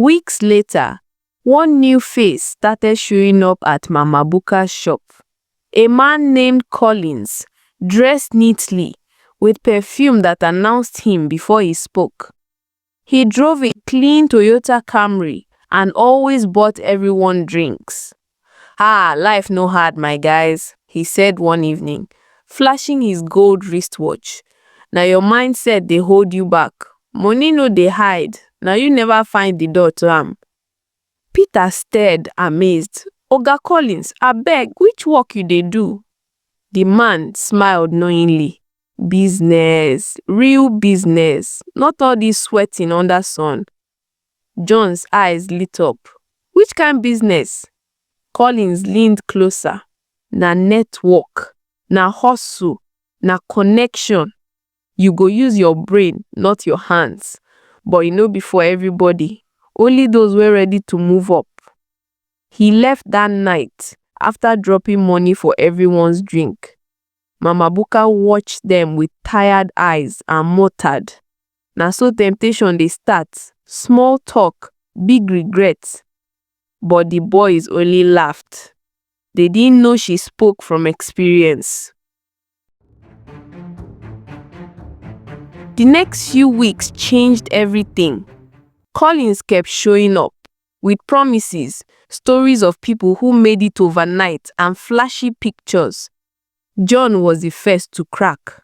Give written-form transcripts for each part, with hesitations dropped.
Weeks later, one new face started showing up at Mama Buka's shop. A man named Collins, dressed neatly, with perfume that announced him before he spoke. He drove a clean Toyota Camry and always bought everyone drinks. "Ah, life no hard, my guys," he said one evening, flashing his gold wristwatch. "Now your mindset they hold you back. Money no they hide. Now you never find the door to am." Peter stared, amazed. "Oga Collins, abeg, which work you dey do?" The man smiled knowingly. "Business, real business, not all this sweating under sun." John's eyes lit up. "Which kind business?" Collins leaned closer. "Na network, na hustle, na connection. You go use your brain, not your hands. But e no be for everybody. Only those wey ready to move up." He left that night after dropping money for everyone's drink. Mama Buka watched them with tired eyes and muttered, "Na so temptation dey start. Small talk, big regrets." But the boys only laughed. They didn't know she spoke from experience. The next few weeks changed everything. Collins kept showing up with promises, stories of people who made it overnight, and flashy pictures. John was the first to crack.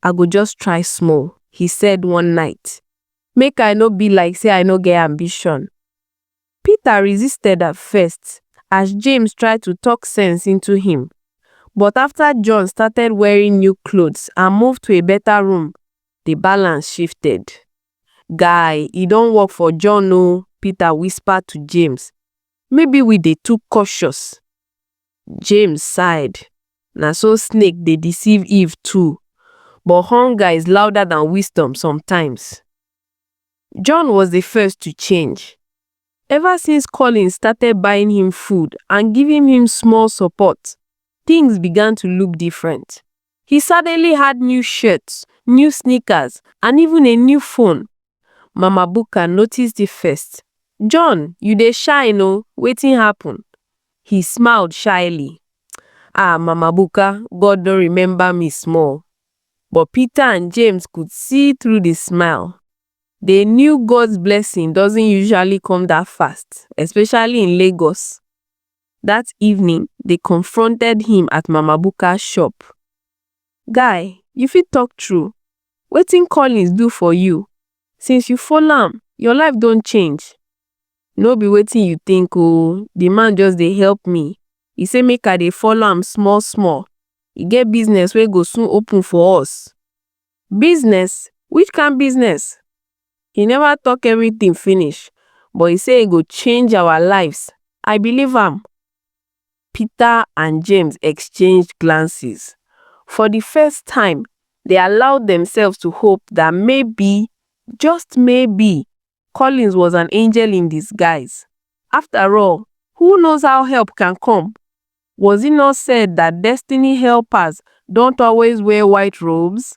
"I go just try small," he said one night. "Make I no be like say I no get ambition." Peter resisted at first as James tried to talk sense into him. But after John started wearing new clothes and moved to a better room, the balance shifted. "Guy, e don't work for John o," Peter whispered to James. "Maybe we dey too cautious." James sighed. "Na so snake dey deceive Eve too. But hunger is louder than wisdom sometimes." John was the first to change. Ever since Collins started buying him food and giving him small support, things began to look different. He suddenly had new shirts, new sneakers, and even a new phone. Mama Buka noticed it first. "John, you dey shine o, wetin happen?" He smiled shyly. "Ah, Mama Buka, God don't remember me small." But Peter and James could see through the smile. They knew God's blessing doesn't usually come that fast, especially in Lagos. That evening, they confronted him at Mama Buka's shop. "Guy, you fit talk true. Wetin Collins do for you? Since you follow am, your life don't change." "No be wetin you think o. The man just dey help me. He say make I dey follow am small small. He get business wey go soon open for us." "Business? Which kind business?" He never talk everything finish, but he say he go change our lives. I believe am. Peter and James exchanged glances. For the first time, they allowed themselves to hope that maybe, just maybe, Collins was an angel in disguise. After all, who knows how help can come? Was it not said that destiny helpers don't always wear white robes?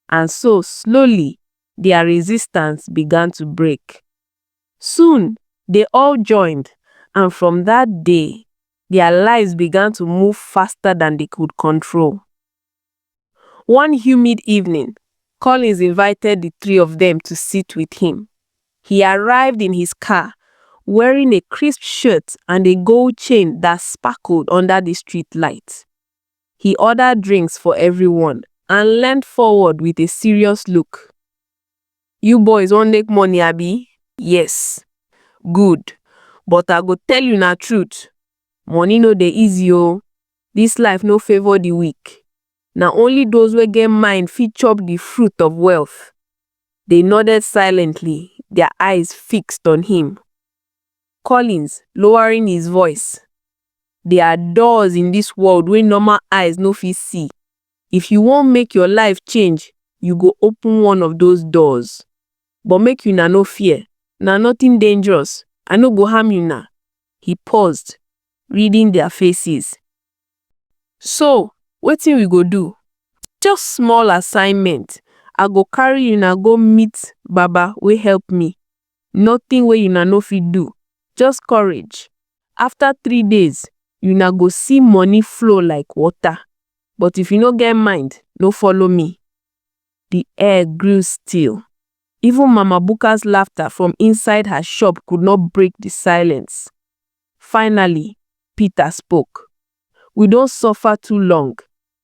And so, slowly, their resistance began to break. Soon, they all joined, and from that day, their lives began to move faster than they could control. One humid evening, Collins invited the three of them to sit with him. He arrived in his car, wearing a crisp shirt and a gold chain that sparkled under the street lights. He ordered drinks for everyone and leaned forward with a serious look. "You boys wan make money, abi?" "Yes." "Good. But I go tell you na truth. Money no dey easy o. This life no favor the weak. Na only those wey get mind fit chop the fruit of wealth." They nodded silently, their eyes fixed on him. Collins, lowering his voice. "There are doors in this world wey normal eyes no fit see. If you wan make your life change, you go open one of those doors. But make you no fear. Na nothing dangerous. I no go harm you na." He paused, reading their faces. "So, wetin we go do?" "Just small assignment. I go carry you na go meet Baba wey help me. Nothing wey una no fit do. Just courage. After 3 days, una go see money flow like water. But if you no get mind, no follow me. The air grew still. Even Mama Buka's laughter from inside her shop could not break the silence. Finally, Peter spoke. We don't suffer too long.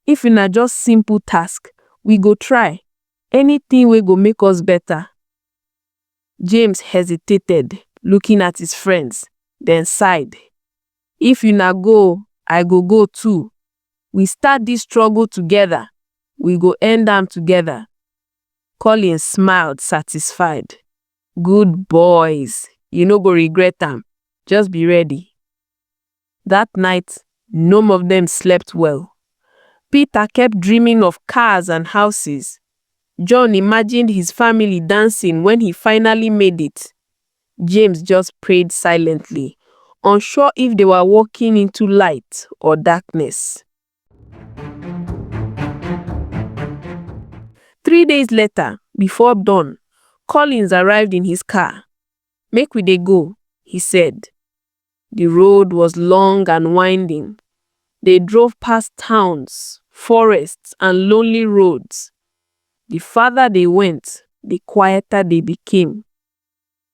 If una just simple task, we go try. Anything we go make us better. James hesitated, looking at his friends, then sighed. If una go, I go too. We start this struggle together. We go end them together. Collins smiled, satisfied. Good boys. You no go regret them. Just be ready. That night, none of them slept well. Peter kept dreaming of cars and houses. John imagined his family dancing when he finally made it. James just prayed silently, unsure if they were walking into light or darkness. 3 days later, before dawn, Collins arrived in his car. Make we dey go, he said. The road was long and winding. They drove past towns, forests, and lonely roads. The farther they went, the quieter they became.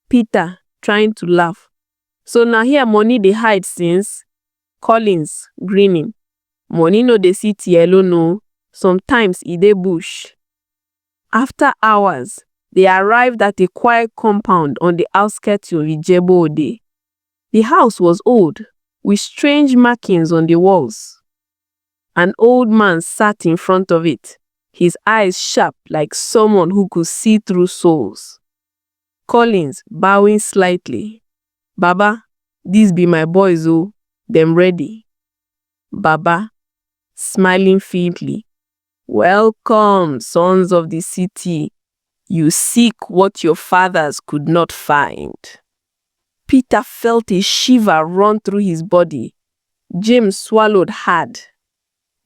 Peter, trying to laugh. So now here money they hide since? Collins, grinning. Money no dey sit yellow no. Sometimes e dey bush. After hours, they arrived at a quiet compound on the outskirts of Ijebu-Ode. The house was old, with strange markings on the walls. An old man sat in front of it, his eyes sharp like someone who could see through souls. Collins, bowing slightly. Baba, these be my boys, oh, them ready. Baba, smiling faintly. Welcome, sons of the city. You seek what your fathers could not find. Peter felt a shiver run through his body. James swallowed hard.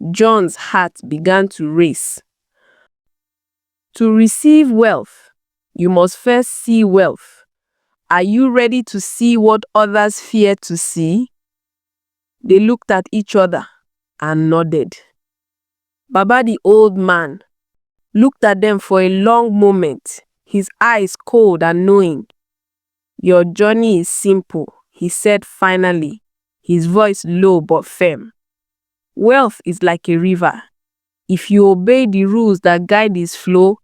John's heart began to race. To receive wealth, you must first see wealth. Are you ready to see what others fear to see? They looked at each other and nodded. Baba, the old man, looked at them for a long moment, his eyes cold and knowing. Your journey is simple, he said finally, his voice low but firm. Wealth is like a river. If you obey the rules that guide its flow,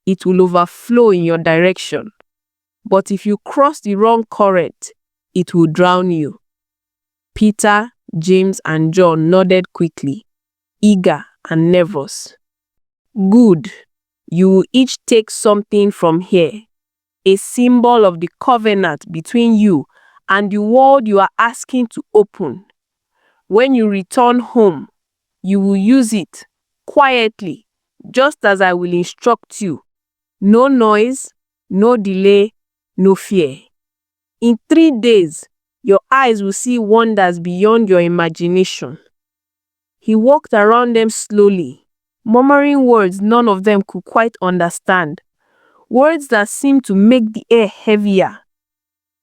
it will overflow in your direction. But if you cross the wrong current, it will drown you. Peter, James, and John nodded quickly, eager and nervous. Good. You will each take something from here, a symbol of the covenant between you and the world you are asking to open. When you return home, you will use it quietly, just as I will instruct you. No noise, no delay, no fear. In 3 days, your eyes will see wonders beyond your imagination. He walked around them slowly, murmuring words none of them could quite understand, words that seemed to make the air heavier.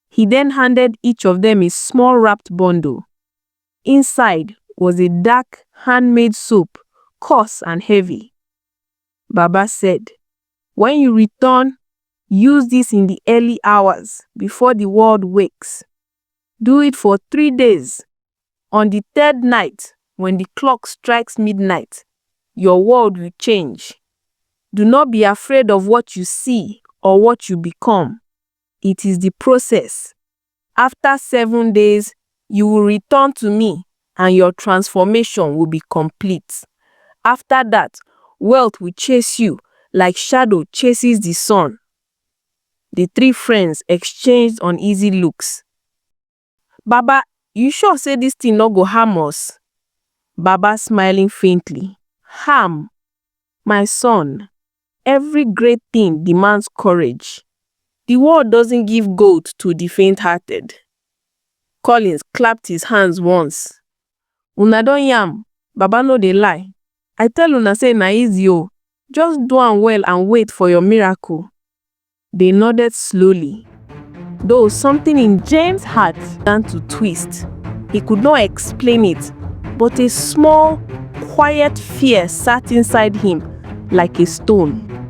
He then handed each of them a small wrapped bundle. Inside was a dark, handmade soap, coarse and heavy. Baba said, when you return, use this in the early hours before the world wakes. Do it for 3 days. On the 3rd night, when the clock strikes midnight, your world will change. Do not be afraid of what you see or what you become. It is the process. After 7 days, you will return to me and your transformation will be complete. After that, wealth will chase you like shadow chases the sun. The 3 friends exchanged uneasy looks. Baba, you sure say this thing no go harm us? Baba smiling faintly. Harm? My son, every great thing demands courage. The world doesn't give gold to the faint-hearted. Collins clapped his hands once. Una don yam, Baba no dey lie. I tell una say na easy o. Just do am well and wait for your miracle. They nodded slowly. Though something in James' heart began to twist. He could not explain it, but a small, quiet fear sat inside him like a stone.